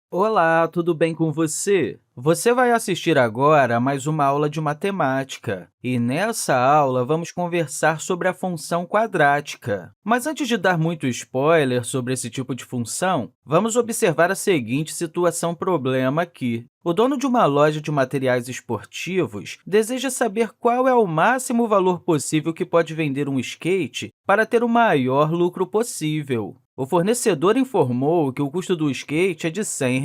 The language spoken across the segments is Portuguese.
Olá, tudo bem com você? Você vai assistir agora a mais uma aula de matemática, e nessa aula vamos conversar sobre a função quadrática. Mas antes de dar muito spoiler sobre esse tipo de função, vamos observar a seguinte situação-problema aqui. O dono de uma loja de materiais esportivos deseja saber qual é o máximo valor possível que pode vender um skate para ter o maior lucro possível. O fornecedor informou que o custo do skate é de R$ 100.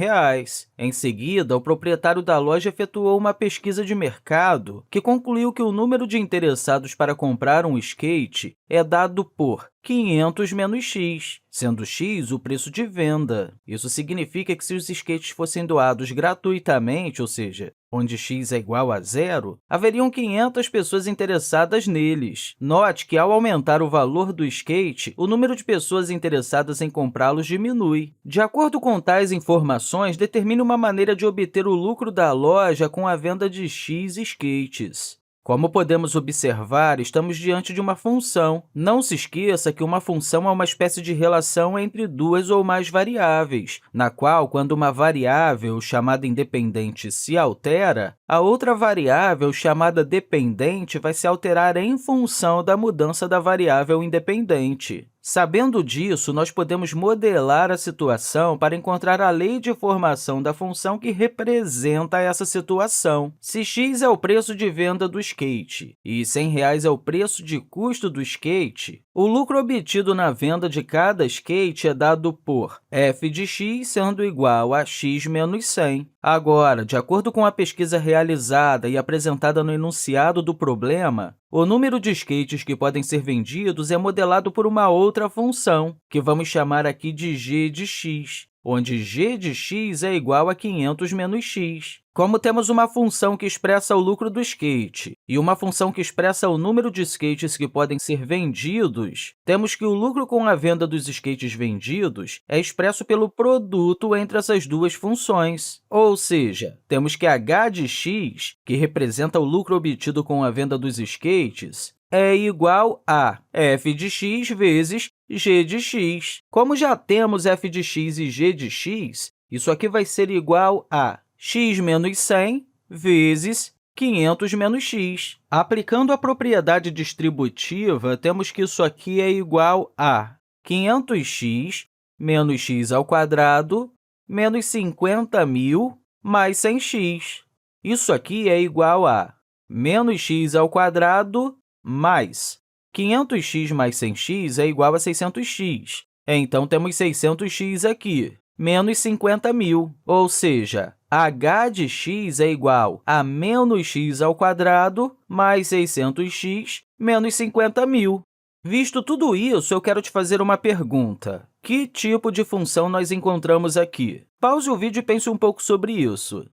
Em seguida, o proprietário da loja efetuou uma pesquisa de mercado que concluiu que o número de interessados para comprar um skate é dado por 500 menos x, sendo x o preço de venda. Isso significa que se os skates fossem doados gratuitamente, ou seja, onde x é igual a zero, haveriam 500 pessoas interessadas neles. Note que, ao aumentar o valor do skate, o número de pessoas interessadas em comprá-los diminui. De acordo com tais informações, determine uma maneira de obter o lucro da loja com a venda de x skates. Como podemos observar, estamos diante de uma função. Não se esqueça que uma função é uma espécie de relação entre duas ou mais variáveis, na qual, quando uma variável, chamada independente, se altera, a outra variável, chamada dependente, vai se alterar em função da mudança da variável independente. Sabendo disso, nós podemos modelar a situação para encontrar a lei de formação da função que representa essa situação. Se x é o preço de venda do skate e R$ 100 é o preço de custo do skate, o lucro obtido na venda de cada skate é dado por f de x sendo igual a x menos 100. Agora, de acordo com a pesquisa realizada e apresentada no enunciado do problema, o número de skates que podem ser vendidos é modelado por uma outra função, que vamos chamar aqui de g de x, onde g de x é igual a 500 menos x. Como temos uma função que expressa o lucro do skate e uma função que expressa o número de skates que podem ser vendidos, temos que o lucro com a venda dos skates vendidos é expresso pelo produto entre essas duas funções. Ou seja, temos que h de x, que representa o lucro obtido com a venda dos skates, é igual a f de x vezes g de x. Como já temos f de x e g de x, isso aqui vai ser igual a x menos 100 vezes 500 menos x. Aplicando a propriedade distributiva, temos que isso aqui é igual a 500x menos x ao quadrado menos 50.000 mais 100x. Isso aqui é igual a menos x ao quadrado mais 500x mais 100x é igual a 600x. Então, temos 600x aqui, menos 50.000, ou seja, h de x é igual a menos x ao quadrado mais 600x menos 50.000. Visto tudo isso, eu quero te fazer uma pergunta. Que tipo de função nós encontramos aqui? Pause o vídeo e pense um pouco sobre isso.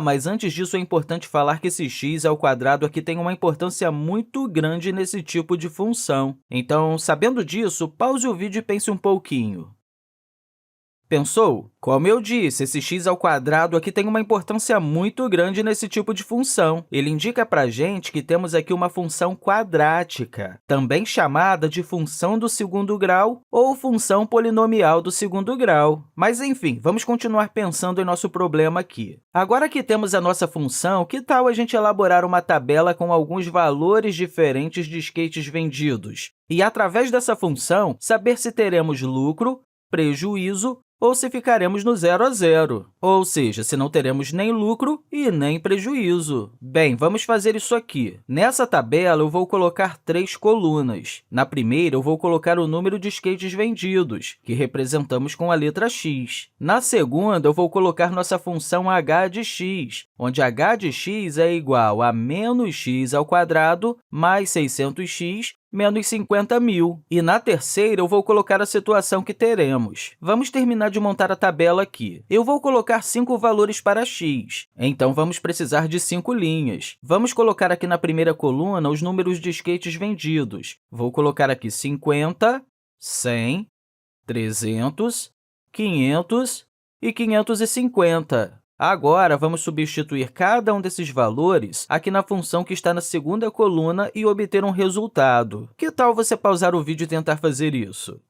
Mas antes disso, é importante falar que esse x ao quadrado aqui tem uma importância muito grande nesse tipo de função. Então, sabendo disso, pause o vídeo e pense um pouquinho. Pensou? Como eu disse, esse x ao quadrado aqui tem uma importância muito grande nesse tipo de função. Ele indica para a gente que temos aqui uma função quadrática, também chamada de função do segundo grau ou função polinomial do segundo grau. Mas, enfim, vamos continuar pensando em nosso problema aqui. Agora que temos a nossa função, que tal a gente elaborar uma tabela com alguns valores diferentes de skates vendidos? E, através dessa função, saber se teremos lucro, prejuízo ou se ficaremos no 0 a 0, ou seja, se não teremos nem lucro e nem prejuízo. Bem, vamos fazer isso aqui. Nessa tabela, eu vou colocar 3 colunas. Na primeira, eu vou colocar o número de skates vendidos, que representamos com a letra x. Na segunda, eu vou colocar nossa função h de x, onde h de x é igual a menos x ao quadrado mais 600x menos 50.000. E na terceira, eu vou colocar a situação que teremos. Vamos terminar de montar a tabela aqui. Eu vou colocar 5 valores para x, então vamos precisar de 5 linhas. Vamos colocar aqui na primeira coluna os números de skates vendidos. Vou colocar aqui 50, 100, 300, 500 e 550. Agora, vamos substituir cada um desses valores aqui na função que está na segunda coluna e obter um resultado. Que tal você pausar o vídeo e tentar fazer isso?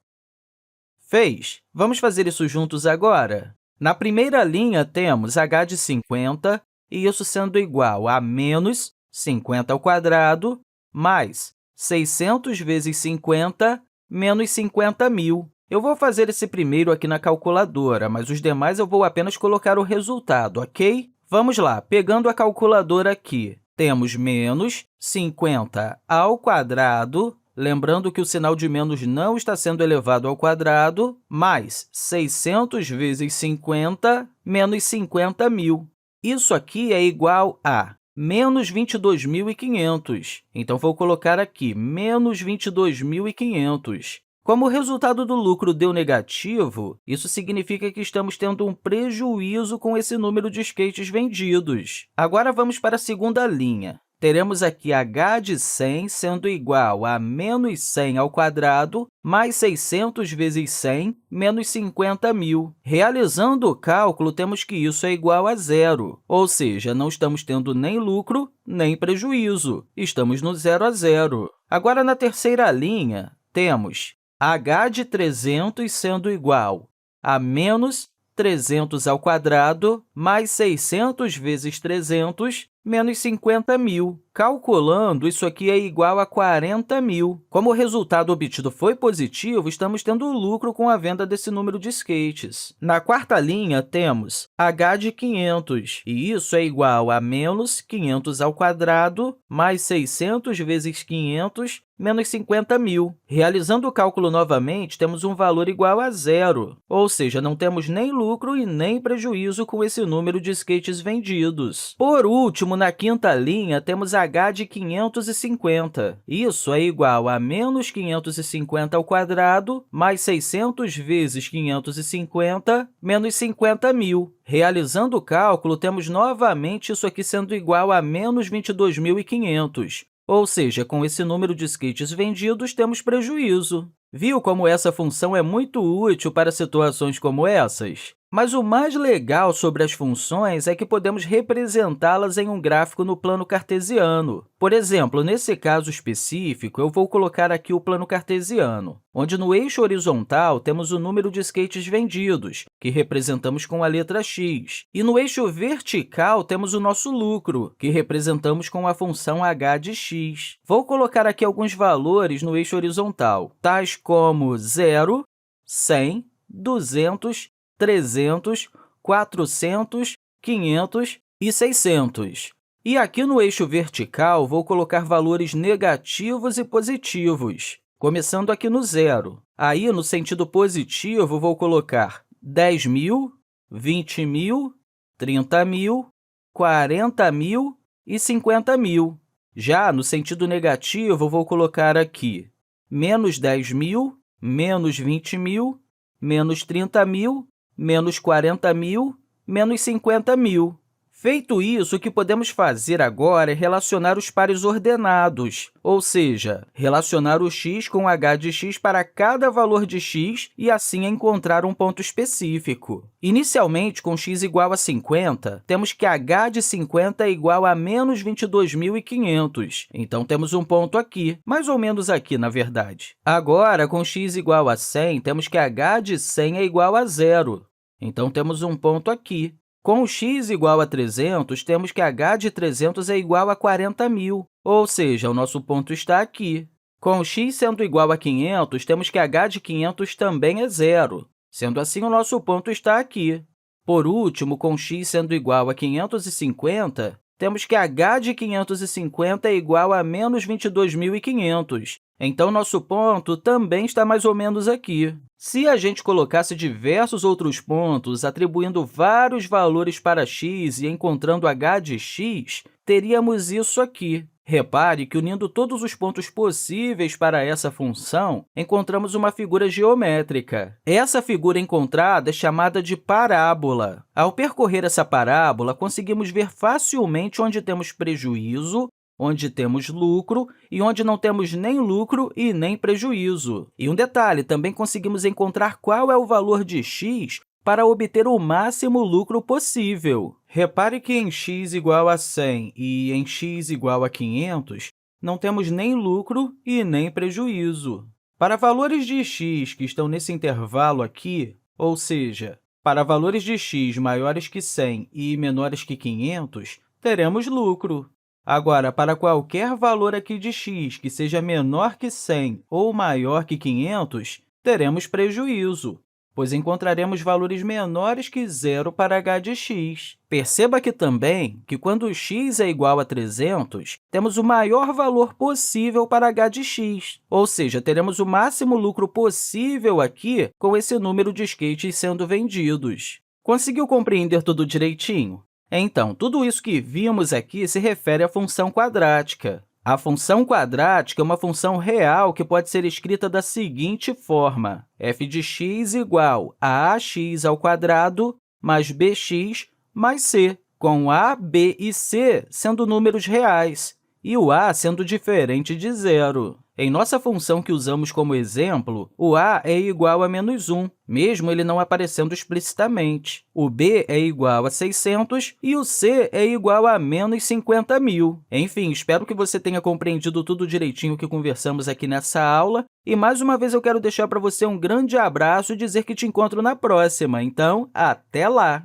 Fez? Vamos fazer isso juntos agora? Na primeira linha, temos h de 50, e isso sendo igual a menos 50 ao quadrado, mais 600 vezes 50, menos 50.000. Eu vou fazer esse primeiro aqui na calculadora, mas os demais eu vou apenas colocar o resultado, ok? Vamos lá, pegando a calculadora aqui, temos menos 50 ao quadrado, lembrando que o sinal de menos não está sendo elevado ao quadrado, mais 600 vezes 50, menos 50.000. Isso aqui é igual a menos 22.500. Então, vou colocar aqui menos 22.500. Como o resultado do lucro deu negativo, isso significa que estamos tendo um prejuízo com esse número de skates vendidos. Agora, vamos para a segunda linha. Teremos aqui h de 100 sendo igual a menos 100 ao quadrado, mais 600 vezes 100, menos 50.000. Realizando o cálculo, temos que isso é igual a zero, ou seja, não estamos tendo nem lucro, nem prejuízo. Estamos no 0 a 0. Agora, na terceira linha, temos h de 300 sendo igual a menos 300 ao quadrado, mais 600 vezes 300, menos 50.000. Calculando, isso aqui é igual a 40.000. Como o resultado obtido foi positivo, estamos tendo lucro com a venda desse número de skates. Na quarta linha, temos h de 500, e isso é igual a menos 500 ao quadrado, mais 600 vezes 500, menos 50.000. Realizando o cálculo novamente, temos um valor igual a zero, ou seja, não temos nem lucro e nem prejuízo com esse número de skates vendidos. Por último, na quinta linha, temos h de 550. Isso é igual a menos 550 ao quadrado, mais 600 vezes 550, menos 50.000. Realizando o cálculo, temos novamente isso aqui sendo igual a menos 22.500. Ou seja, com esse número de skates vendidos, temos prejuízo. Viu como essa função é muito útil para situações como essas? Mas o mais legal sobre as funções é que podemos representá-las em um gráfico no plano cartesiano. Por exemplo, nesse caso específico, eu vou colocar aqui o plano cartesiano, onde no eixo horizontal temos o número de skates vendidos, que representamos com a letra x, e no eixo vertical temos o nosso lucro, que representamos com a função h de x. Vou colocar aqui alguns valores no eixo horizontal, tais como 0, 100, 200, 300, 400, 500 e 600. E aqui no eixo vertical, vou colocar valores negativos e positivos, começando aqui no zero. Aí, no sentido positivo, vou colocar 10.000, 20.000, 30.000, 40.000 e 50.000. Já no sentido negativo, vou colocar aqui menos 10.000, menos 20.000, menos 30.000, menos 40.000, menos 50.000. Feito isso, o que podemos fazer agora é relacionar os pares ordenados, ou seja, relacionar o x com h de x para cada valor de x e, assim, encontrar um ponto específico. Inicialmente, com x igual a 50, temos que h de 50 é igual a menos 22.500. Então, temos um ponto aqui, mais ou menos aqui, na verdade. Agora, com x igual a 100, temos que h de 100 é igual a zero. Então, temos um ponto aqui. Com x igual a 300, temos que h de 300 é igual a 40.000, ou seja, o nosso ponto está aqui. Com x sendo igual a 500, temos que h de 500 também é zero. Sendo assim, o nosso ponto está aqui. Por último, com x sendo igual a 550, temos que h de 550 é igual a menos 22.500. Então, nosso ponto também está mais ou menos aqui. Se a gente colocasse diversos outros pontos, atribuindo vários valores para x e encontrando h de x, teríamos isso aqui. Repare que, unindo todos os pontos possíveis para essa função, encontramos uma figura geométrica. Essa figura encontrada é chamada de parábola. Ao percorrer essa parábola, conseguimos ver facilmente onde temos prejuízo, onde temos lucro e onde não temos nem lucro e nem prejuízo. E um detalhe, também conseguimos encontrar qual é o valor de x para obter o máximo lucro possível. Repare que em x igual a 100 e em x igual a 500, não temos nem lucro e nem prejuízo. Para valores de x que estão nesse intervalo aqui, ou seja, Para valores de x maiores que 100 e menores que 500, teremos lucro. Agora, para qualquer valor aqui de x que seja menor que 100 ou maior que 500, teremos prejuízo, pois encontraremos valores menores que zero para h de x. Perceba aqui também que, quando x é igual a 300, temos o maior valor possível para h de x, ou seja, teremos o máximo lucro possível aqui com esse número de skates sendo vendidos. Conseguiu compreender tudo direitinho? Então, tudo isso que vimos aqui se refere à função quadrática. A função quadrática é uma função real que pode ser escrita da seguinte forma: f de x igual a ax ao quadrado mais bx mais c, com a, b e c sendo números reais e o a sendo diferente de zero. Em nossa função que usamos como exemplo, o a é igual a menos 1, mesmo ele não aparecendo explicitamente. O b é igual a 600 e o c é igual a menos 50.000. Enfim, espero que você tenha compreendido tudo direitinho que conversamos aqui nessa aula. E, mais uma vez, eu quero deixar para você um grande abraço e dizer que te encontro na próxima. Então, até lá!